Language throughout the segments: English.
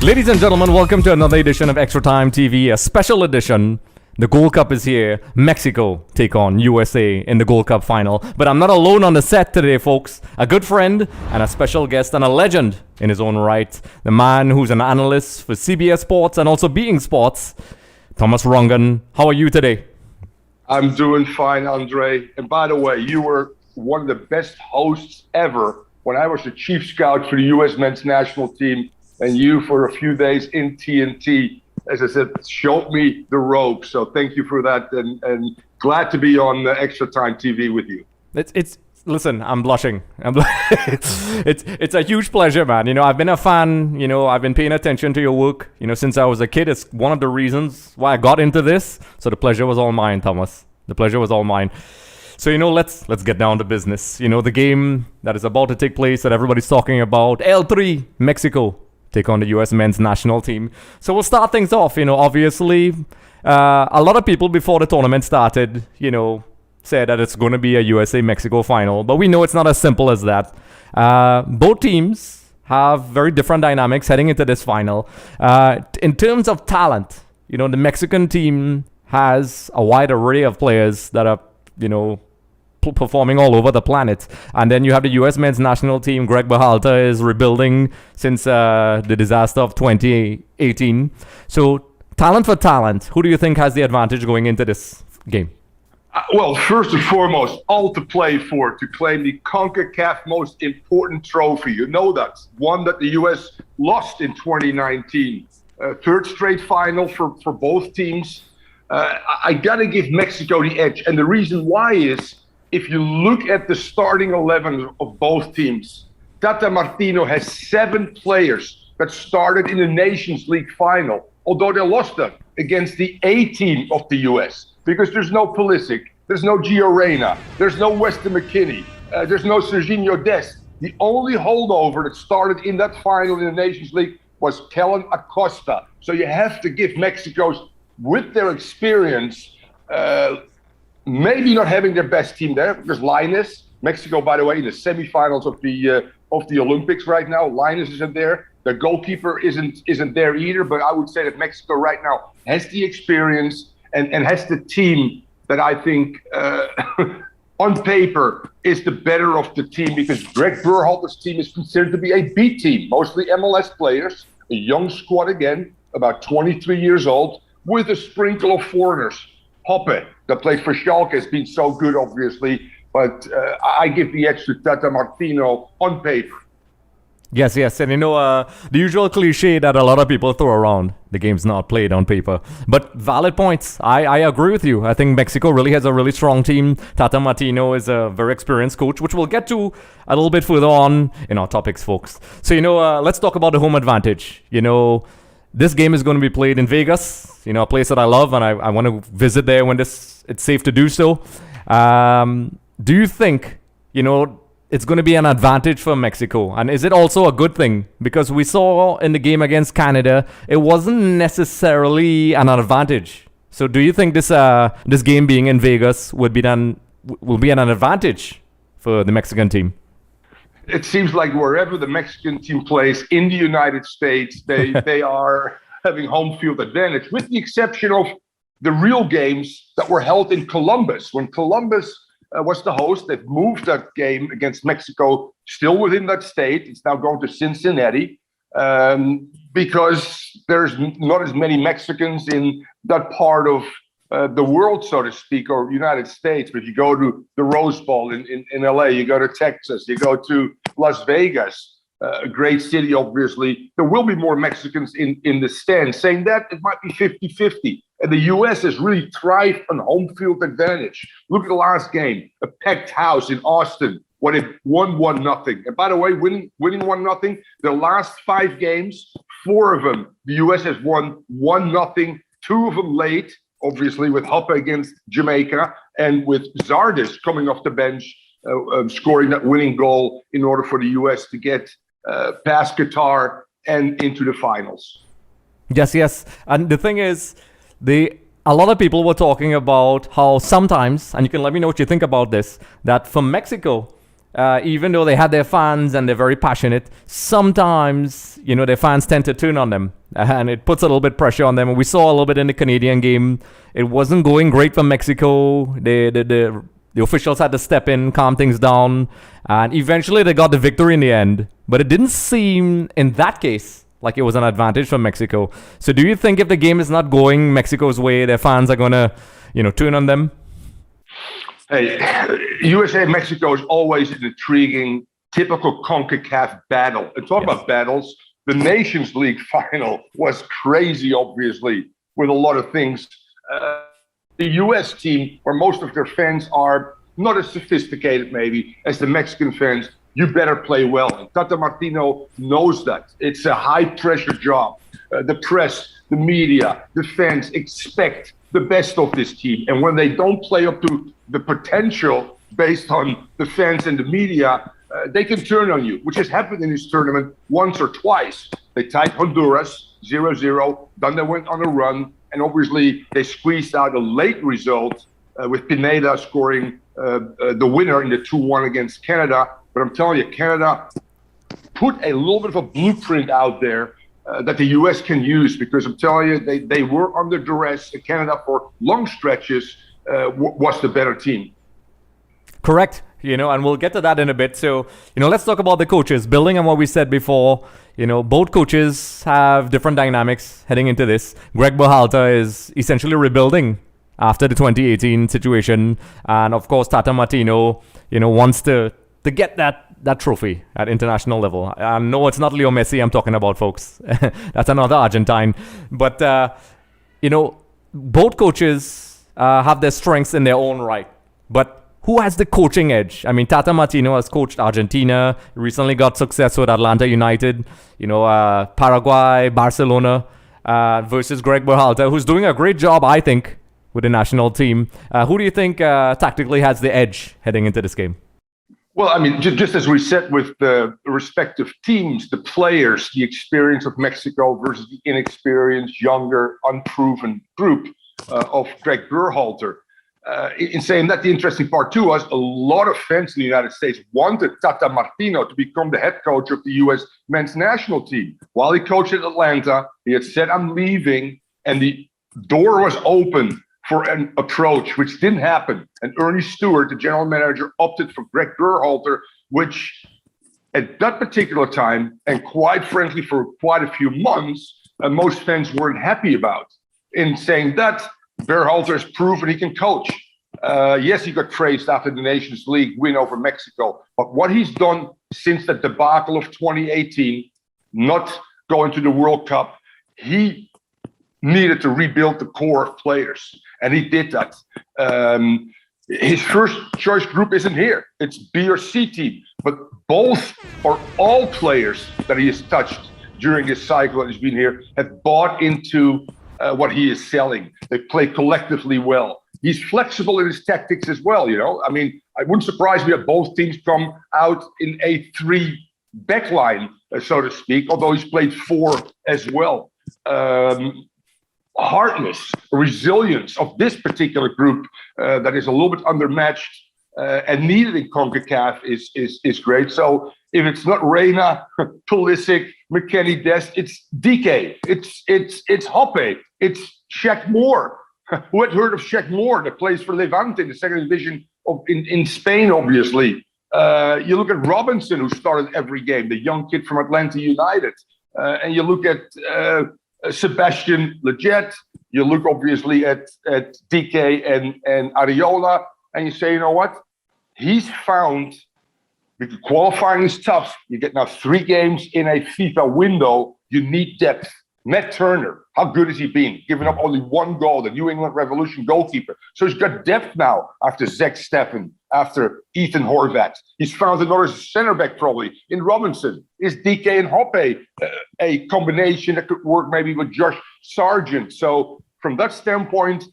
Ladies and gentlemen, welcome to another edition of Extra Time TV, a special edition. The Gold Cup is here. Mexico take on USA in the Gold Cup final. But I'm not alone on the set today, folks. A good friend and a special guest and a legend in his own right. The man who's an analyst for CBS Sports and also Bein Sports, Thomas Rongen. How are you today? I'm doing fine, Andre. And by the way, you were one of the best hosts ever when I was the chief scout for the US men's national team. And you, for a few days in TNT, as I said, showed me the ropes. So thank you for that, and glad to be on Extra Time TV with you. Listen, I'm blushing. It's a huge pleasure, man. You know, I've been a fan. You know, I've been paying attention to your work. You know, since I was a kid. It's one of the reasons why I got into this. So the pleasure was all mine, Thomas. The pleasure was all mine. So, you know, let's get down to business. You know, the game that is about to take place that everybody's talking about, L3, Mexico take on the US men's national team. So we'll start things off. You know, obviously, a lot of people before the tournament started, you know, said that it's going to be a USA-Mexico final. But we know it's not as simple as that. Both teams have very different dynamics heading into this final. In terms of talent, you know, the Mexican team has a wide array of players that are, you know, performing all over the planet. And then you have the US men's national team. Greg Berhalter is rebuilding since the disaster of 2018. So talent for talent, who do you think has the advantage going into this game? Well, first and foremost, all to play for, to claim the Concacaf most important trophy. You know that, one that the US lost in 2019. Third straight final for both teams. I got to give Mexico the edge. And the reason why is, if you look at the starting 11 of both teams, Tata Martino has 7 players that started in the Nations League final, although they lost them against the A team of the US, because there's no Pulisic, there's no Gio Reyna, there's no Weston McKennie, there's no Serginho Dest. The only holdover that started in that final in the Nations League was Kellen Acosta. So you have to give Mexico's, with their experience, maybe not having their best team there, because Linus, Mexico, by the way, in the semifinals of the Olympics right now, Linus isn't there. The goalkeeper isn't there either. But I would say that Mexico right now has the experience and has the team that I think on paper is the better of the team, because Greg Berhalter's team is considered to be a B team, mostly MLS players, a young squad again, about 23 years old, with a sprinkle of foreigners. Hoppe, that plays for Schalke, has been so good, obviously, but I give the edge to Tata Martino on paper. Yes, and you know, the usual cliche that a lot of people throw around, the game's not played on paper. But valid points. I agree with you. I think Mexico really has a really strong team. Tata Martino is a very experienced coach, which we'll get to a little bit further on in our topics, folks. So, you know, let's talk about the home advantage. You know, this game is going to be played in Vegas, you know, a place that I love, and I want to visit there when it's safe to do so. Do you think, you know, it's going to be an advantage for Mexico? And is it also a good thing? Because we saw in the game against Canada, it wasn't necessarily an advantage. So do you think this game being in Vegas will be an advantage for the Mexican team? It seems like wherever the Mexican team plays in the United States, they are having home field advantage, with the exception of the real games that were held in Columbus. When Columbus was the host, they've moved that game against Mexico still within that state. It's now going to Cincinnati because there's not as many Mexicans in that part of the world, so to speak, or United States. But if you go to the Rose Bowl in LA, you go to Texas, you go to Las Vegas, a great city, obviously, there will be more Mexicans in the stands. Saying that, it might be 50-50. And the U.S. has really thrived on home field advantage. Look at the last game, a packed house in Austin, when it won 1-0. And by the way, winning 1-0, the last 5 games, 4 of them, the U.S. has won 1-0, 2 of them late, obviously, with Hoppe against Jamaica, and with Zardes coming off the bench, scoring that winning goal in order for the U.S. to get past Qatar and into the finals. Yes. And the thing is, a lot of people were talking about how sometimes, and you can let me know what you think about this, that for Mexico, even though they had their fans and they're very passionate, sometimes, their fans tend to turn on them. And it puts a little bit pressure on them. And we saw a little bit in the Canadian game. It wasn't going great for Mexico. The officials had to step in, calm things down. And eventually they got the victory in the end. But it didn't seem, in that case, like it was an advantage for Mexico. So do you think if the game is not going Mexico's way, their fans are going to, turn on them? Hey, USA and Mexico is always an intriguing, typical CONCACAF battle. And talk about battles, the Nations League final was crazy, obviously, with a lot of things. The US team, where most of their fans are not as sophisticated maybe as the Mexican fans, you better play well. And Tata Martino knows that. It's a high-pressure job. The press, the media, the fans expect the best of this team. And when they don't play up to the potential based on the fans and the media, they can turn on you, which has happened in this tournament once or twice. They tied Honduras 0-0, then they went on a run, and obviously they squeezed out a late result with Pineda scoring the winner in the 2-1 against Canada. But I'm telling you, Canada put a little bit of a blueprint out there that the US can use, because I'm telling you, they were under duress. Canada, for long stretches, was the better team. Correct. And we'll get to that in a bit. So, let's talk about the coaches. Building on what we said before, both coaches have different dynamics heading into this. Greg Berhalter is essentially rebuilding after the 2018 situation. And of course, Tata Martino, wants to get that trophy at international level. No, it's not Leo Messi I'm talking about, folks. That's another Argentine. But, both coaches have their strengths in their own right. But who has the coaching edge? I mean, Tata Martino has coached Argentina, recently got success with Atlanta United, Paraguay, Barcelona, versus Greg Berhalter, who's doing a great job, I think, with the national team. Who do you think tactically has the edge heading into this game? Well, I mean, just as we said with the respective teams, the players, the experience of Mexico versus the inexperienced, younger, unproven group of Greg Berhalter. In saying that, the interesting part too was a lot of fans in the United States wanted Tata Martino to become the head coach of the U.S. men's national team. While he coached at Atlanta, he had said, "I'm leaving," and the door was open for an approach, which didn't happen. And Ernie Stewart, the general manager, opted for Greg Berhalter, which at that particular time, and quite frankly for quite a few months, most fans weren't happy about. In saying that, Berhalter has proven he can coach. Yes, he got praised after the Nations League win over Mexico, but what he's done since the debacle of 2018, not going to the World Cup, he needed to rebuild the core of players, and he did that. His first choice group isn't here. It's B or C team, but both or all players that he has touched during his cycle that he's been here have bought into what he is selling. They play collectively well. He's flexible in his tactics as well, I mean, it wouldn't surprise me if both teams come out in a 3 backline, so to speak, although he's played 4 as well. Hardness, resilience of this particular group that is a little bit undermatched and needed in CONCACAF is great. So if it's not Reyna, Pulisic, McKennie, Dest, it's DK, it's Hoppe, it's Shaq Moore. Who had heard of Shaq Moore that plays for Levante in the second division in Spain, obviously. You look at Robinson, who started every game, the young kid from Atlanta United. And you look at Sebastian Lletget, you look obviously at DK and Ariola, and you say, you know what? He's found, because qualifying is tough. You get now 3 games in a FIFA window. You need depth. Matt Turner, how good has he been? Giving up only 1 goal, the New England Revolution goalkeeper. So he's got depth now after Zach Steffen, after Ethan Horvath. He's found another center back probably in Robinson. Is DK and Hoppe a combination that could work maybe with Josh Sargent? So from that standpoint,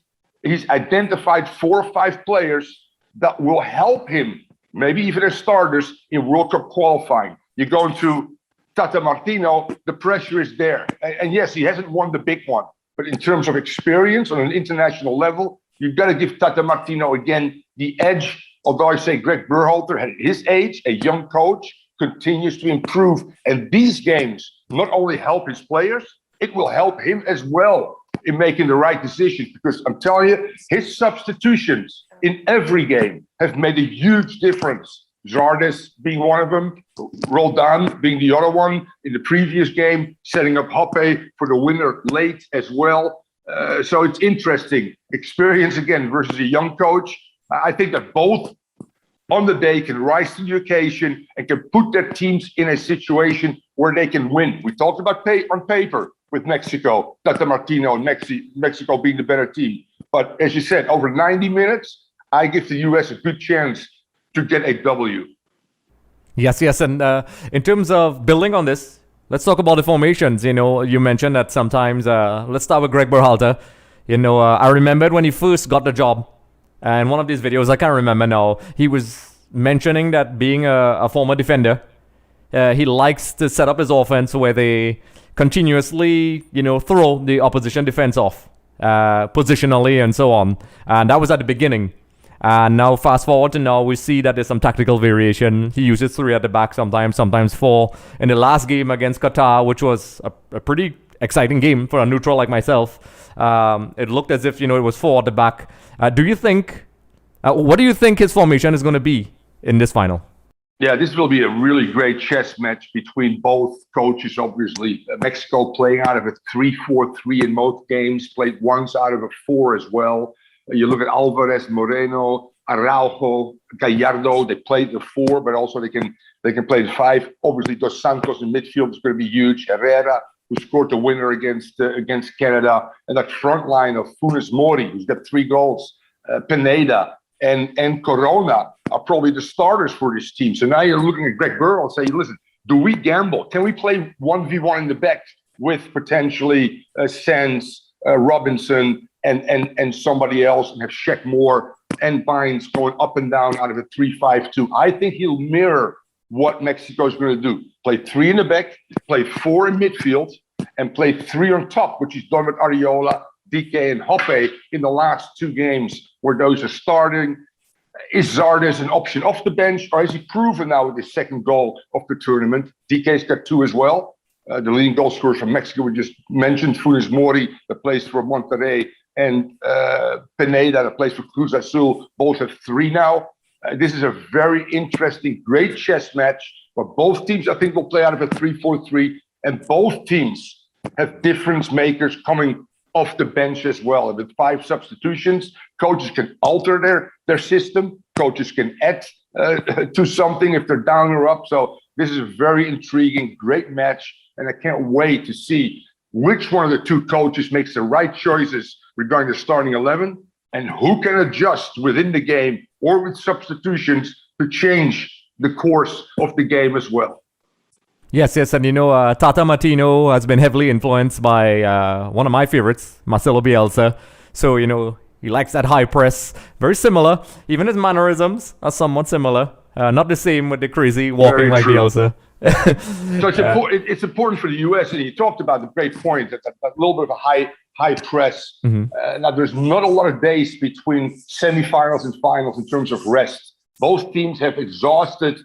he's identified 4 or 5 players that will help him, maybe even as starters in World Cup qualifying. You're going to Tata Martino, the pressure is there. And yes, he hasn't won the big one, but in terms of experience on an international level, you've got to give Tata Martino again the edge although I say Greg Berhalter, at his age, a young coach, continues to improve. And these games not only help his players, it will help him as well in making the right decisions. Because I'm telling you, his substitutions in every game have made a huge difference. Zardes being one of them, Roldan being the other one in the previous game, setting up Hoppe for the winner late as well. So it's interesting. Experience again versus a young coach. I think that both on the day can rise to the occasion and can put their teams in a situation where they can win. We talked about on paper with Mexico, Tata Martino and Mexico being the better team. But as you said, over 90 minutes, I give the US a good chance to get a W. Yes. And in terms of building on this, let's talk about the formations. You mentioned that sometimes, let's start with Greg Berhalter. I remembered when he first got the job, and one of these videos, I can't remember now, he was mentioning that being a former defender, he likes to set up his offense where they continuously, throw the opposition defense off, positionally and so on. And that was at the beginning. And now fast forward to now, we see that there's some tactical variation. He uses 3 at the back sometimes 4. In the last game against Qatar, which was a pretty exciting game for a neutral like myself, it looked as if, it was 4 at the back. What do you think his formation is going to be in this final? Yeah, this will be a really great chess match between both coaches, obviously. Mexico playing out of a 3-4-3 in most games, played once out of a 4 as well. You look at Alvarez, Moreno, Araujo, Gallardo. They played the 4, but also they can play the 5. Obviously, Dos Santos in midfield is going to be huge. Herrera, who scored the winner against Canada, and that front line of Funes Mori, who's got 3 goals. Pineda and Corona are probably the starters for this team. So now you're looking at Greg Burrell and saying, listen, do we gamble? Can we play 1v1 in the back with potentially Sands, Robinson, and somebody else, and have Sheck Moore and Bein going up and down out of a 3-5-2? I think he'll mirror what Mexico is going to do. Play 3 in the back, play 4 in midfield, and play 3 on top, which is done with Ariola, DK, and Hoppe in the last 2 games where those are starting. Is Zardes an option off the bench, or has he proven now with his 2nd goal of the tournament? DK's got 2 as well. The leading goal scorers from Mexico we just mentioned, Funes Mori, that plays for Monterrey, and Pineda, that plays for Cruz Azul, both have 3 now. This is a very interesting, great chess match, but both teams, I think, will play out of a 3-4-3, and both teams have difference makers coming off the bench as well. And with 5 substitutions, coaches can alter their system. Coaches can add to something if they're down or up. So this is a very intriguing, great match, and I can't wait to see which one of the 2 coaches makes the right choices regarding the starting 11, and who can adjust within the game or with substitutions to change the course of the game as well. Yes, and Tata Martino has been heavily influenced by one of my favorites, Marcelo Bielsa. So, he likes that high press. Very similar. Even his mannerisms are somewhat similar. Not the same with the crazy walking like Bielsa. So it's important for the US, and you talked about the great point, that little bit of a high press. Mm-hmm. Now, there's not a lot of days between semifinals and finals in terms of rest. Both teams have exhausted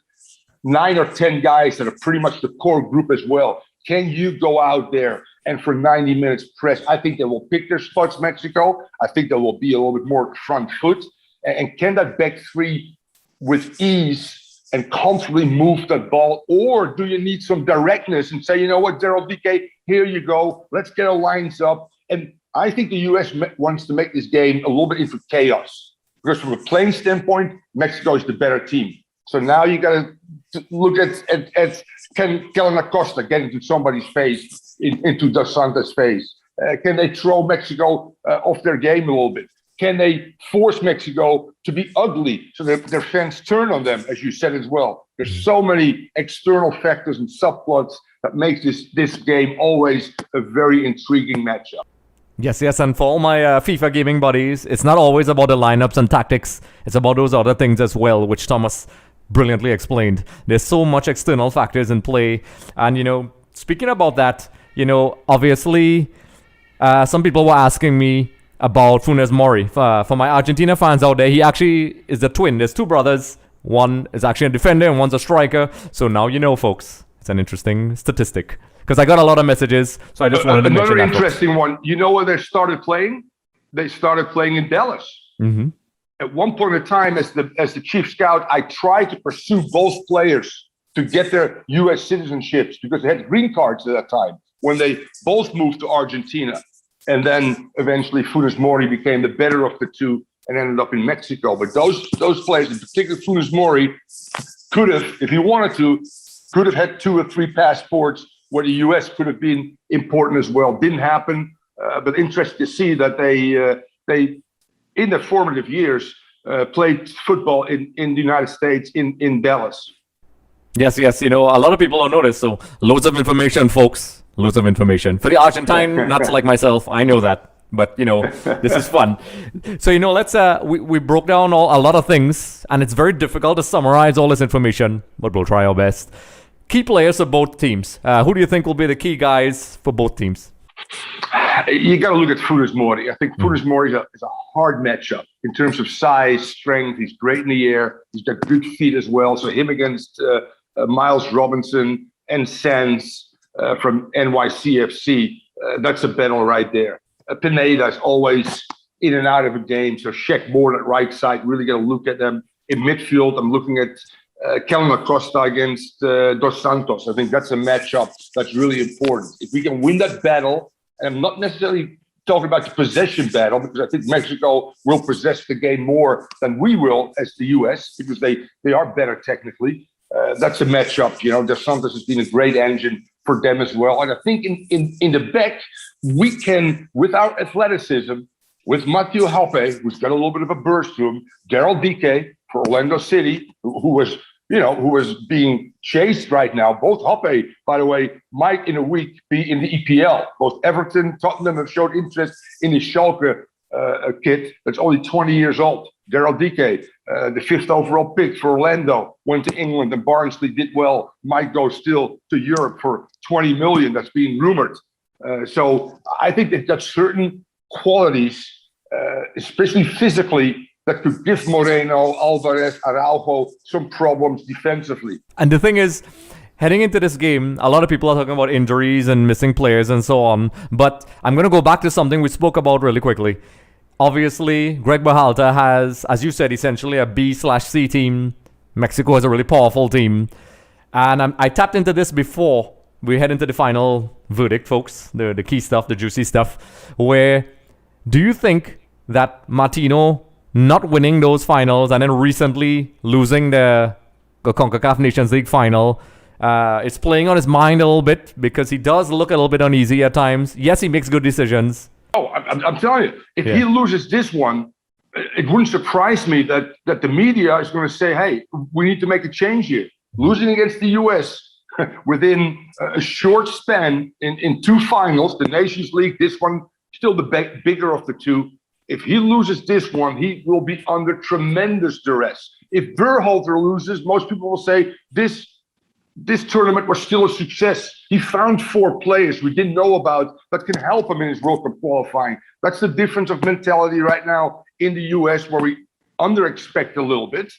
9 or 10 guys that are pretty much the core group as well. Can you go out there and for 90 minutes press? I think they will pick their spots, Mexico. I think they will be a little bit more front foot. And can that back 3 with ease and comfortably move that ball? Or do you need some directness and say, you know what, Daryl DK, here you go. Let's get our lines up. And I think the US wants to make this game a little bit into chaos. Because from a playing standpoint, Mexico is the better team. So now you got to look at can Kellen Acosta get into somebody's face, into Dos Santos' face? Can they throw Mexico off their game a little bit? Can they force Mexico to be ugly so that their fans turn on them, as you said as well? There's so many external factors and subplots that makes this game always a very intriguing matchup. Yes, and for all my FIFA gaming buddies, it's not always about the lineups and tactics. It's about those other things as well, which Thomas brilliantly explained. There's so much external factors in play. And, speaking about that, obviously, some people were asking me about Funes Mori. For my Argentina fans out there, he actually is a twin. There's two brothers. One is actually a defender and one's a striker. So now you know, folks. It's an interesting statistic. Because I got a lot of messages, so I just wanted to mention that. Another interesting one. You know where they started playing? They started playing in Dallas. Mm-hmm. At one point in time, as the chief scout, I tried to pursue both players to get their U.S. citizenships because they had green cards at that time when they both moved to Argentina. And then eventually Funes Mori became the better of the two and ended up in Mexico. But those players, in particular Funes Mori, could have, if he wanted to, could have had 2 or 3 passports where the U.S. could have been important as well. Didn't happen, but interesting to see that they in their formative years, played football in the United States, in Dallas. Yes. A lot of people don't notice. So loads of information, folks. Loads of information. For the Argentine nuts like myself, I know that. But, this is fun. So, let's, we broke down a lot of things. And it's very difficult to summarize all this information. But we'll try our best. Key players of both teams. Who do you think will be the key guys for both teams? You got to look at Funes Mori. I think Funes Mori is a hard matchup in terms of size, strength. He's great in the air. He's got good feet as well. So him against Miles Robinson and Sands from NYCFC, that's a battle right there. Pineda is always in and out of a game. So Sheck Moore at right side, really got to look at them. In midfield, I'm looking at Kellen Acosta against Dos Santos. I think that's a matchup that's really important. If we can win that battle, and I'm not necessarily talking about the possession battle, because I think Mexico will possess the game more than we will as the U.S., because they are better technically. That's a matchup. Dos Santos has been a great engine for them as well. And I think in the back, we can, with our athleticism, with Matthew Halpe, who's got a little bit of a burst to him, Daryl Dike for Orlando City, who was being chased right now. Both Hoppe, by the way, might in a week be in the EPL. Both Everton, Tottenham have showed interest in the Schalke kid that's only 20 years old. Daryl Dike, the 5th overall pick for Orlando, went to England and Barnsley did well, might go still to Europe for 20 million. That's being rumored. So I think they've got certain qualities, especially physically, that could give Moreno, Alvarez, Araujo some problems defensively. And the thing is, heading into this game, a lot of people are talking about injuries and missing players and so on. But I'm going to go back to something we spoke about really quickly. Obviously, Greg Berhalter has, as you said, essentially a B/C team. Mexico has a really powerful team. And I tapped into this before we head into the final verdict, folks. The key stuff, the juicy stuff. Where do you think that Martino not winning those finals and then recently losing the CONCACAF Nations League final is playing on his mind a little bit, because he does look a little bit uneasy at times. Yes, he makes good decisions. Oh, I'm telling you, if he loses this one, it wouldn't surprise me that the media is going to say, hey, we need to make a change here. Losing against the U.S. within a short span in 2 finals, the Nations League, this one still the bigger of the two. If he loses this one, he will be under tremendous duress. If Berhalter loses, most people will say this tournament was still a success. He found 4 players we didn't know about that can help him in his World Cup qualifying. That's the difference of mentality right now in the U.S., where we under-expect a little bit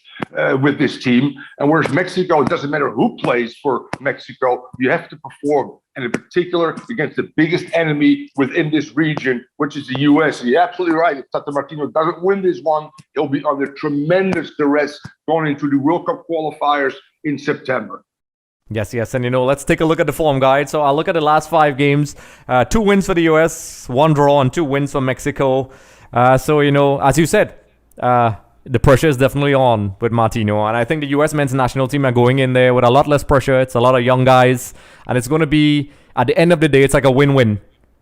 with this team. And whereas Mexico, it doesn't matter who plays for Mexico, you have to perform. And in particular, against the biggest enemy within this region, which is the U.S. And you're absolutely right. If Tata Martino doesn't win this one, he'll be under tremendous duress going into the World Cup qualifiers in September. Yes. And, let's take a look at the form guide. So I'll look at the last 5 games. 2 wins for the U.S., 1 draw, and 2 wins for Mexico. So, as you said, the pressure is definitely on with Martino. And I think the U.S. men's national team are going in there with a lot less pressure. It's a lot of young guys. And it's going to be, at the end of the day, it's like a win-win.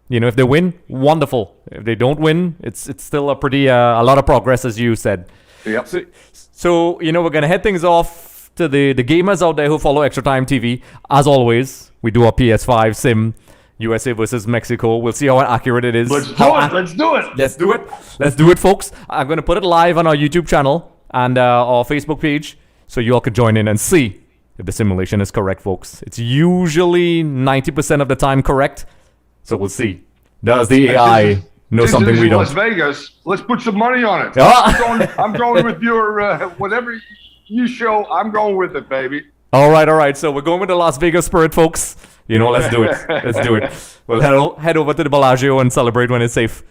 If they win, wonderful. If they don't win, it's still a pretty, a lot of progress, as you said. Yep. So we're going to head things off to the gamers out there who follow Extra Time TV. As always, we do our PS5 sim, USA versus Mexico. We'll see how accurate it is. Let's do it. Let's do it, folks. I'm going to put it live on our YouTube channel and our Facebook page, so you all could join in and see if the simulation is correct, folks. It's usually 90% of the time correct, so we'll see. Does the AI know something we don't. Las Vegas. Let's put some money on it. Ah! I'm going with your whatever you show. I'm going with it, baby. All right. So we're going with the Las Vegas spirit, folks. Let's do it. Let's do it. We'll head over to the Bellagio and celebrate when it's safe.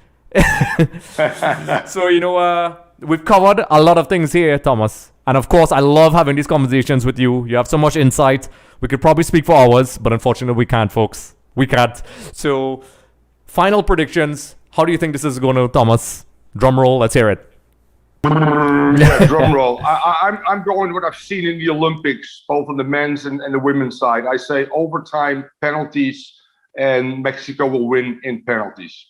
So, we've covered a lot of things here, Thomas. And of course, I love having these conversations with you. You have so much insight. We could probably speak for hours, but unfortunately, we can't, folks. We can't. So, final predictions. How do you think this is going to, Thomas? Drum roll. Let's hear it. Yeah, drum roll. I'm going with what I've seen in the Olympics, both on the men's and the women's side. I say overtime, penalties, and Mexico will win in penalties.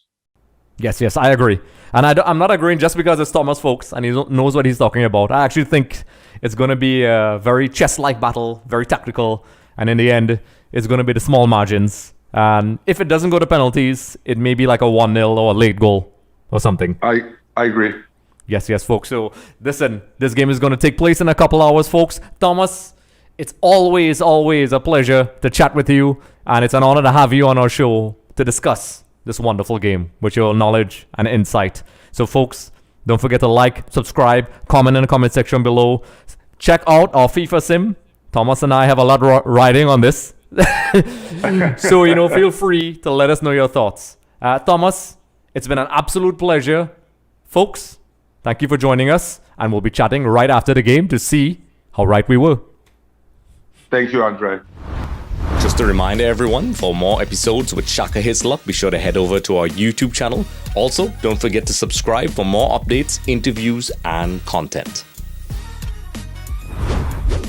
Yes, I agree. And I'm not agreeing just because it's Thomas, folks, and he knows what he's talking about. I actually think it's going to be a very chess-like battle, very tactical, and in the end, it's going to be the small margins. And if it doesn't go to penalties, it may be like a 1-0 or a late goal or something. I agree. Yes, folks. So, listen, this game is going to take place in a couple hours, folks. Thomas, it's always a pleasure to chat with you, and it's an honor to have you on our show to discuss this wonderful game with your knowledge and insight. So, folks, don't forget to like, subscribe, comment in the comment section below. Check out our FIFA sim. Thomas and I have a lot riding on this. So, feel free to let us know your thoughts. Thomas, it's been an absolute pleasure. Folks, thank you for joining us, and we'll be chatting right after the game to see how right we were. Thank you, Andre. Just a reminder, everyone, for more episodes with Shaka Hislop, be sure to head over to our YouTube channel. Also, don't forget to subscribe for more updates, interviews, and content.